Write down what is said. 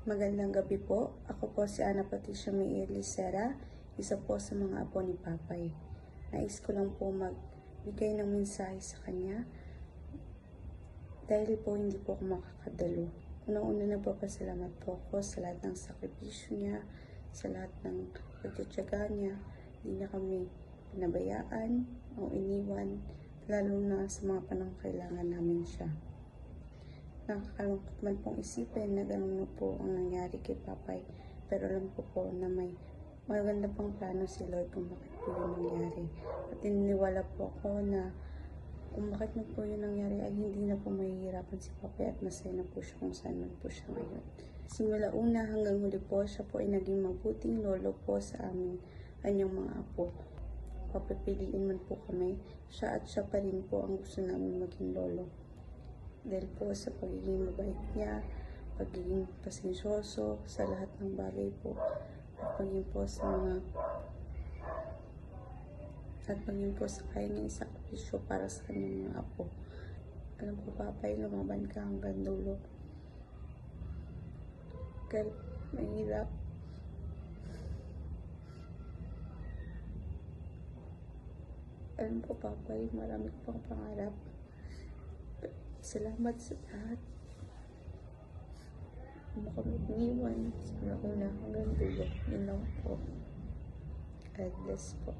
Magandang gabi po. Ako po si Ana Patricia Mayer Licera, isa po sa mga apo ni Papay. Nais ko lang po magbigay ng mensahe sa kanya dahil po hindi po ako makakadalo. Unang-una nagpapasalamat po ako sa lahat ng sakripisyo niya, sa lahat ng pagtitiyaga niya. Hindi niya kami pinabayaan o iniwan, lalo na sa mga panahon kailangan namin siya. Nakakalungkot man pong isipin na ganun na po ang nangyari kay Papay, pero alam ko po na may maganda pang plano si Lord kung bakit po yun nangyari. At niniwala po ako na kung bakit na po yun nangyari ay hindi na po mahihirapan si Papay at masaya na po siya kung saan man po siya ngayon. Simula una hanggang huli po, siya po ay naging mabuting lolo po sa amin, kanyang mga apo. Papapiliin man po kami, siya at siya pa rin po ang gusto namin maging lolo. Dahil po sa pagiging mabait niya, pagiging pasensyoso sa lahat ng bagay po, at pagiging po sa kaya niya isakripisyo para sa kanyang mga apo. Alam ko, Papay, lumaban ka hanggang dulo. Kahit mahirap, alam ko, Papay, marami ko pang pangarap. Salamat sa lahat. Hindi mo kami iniwan. Simula una hanggang dulo. Yun lang po. God bless po.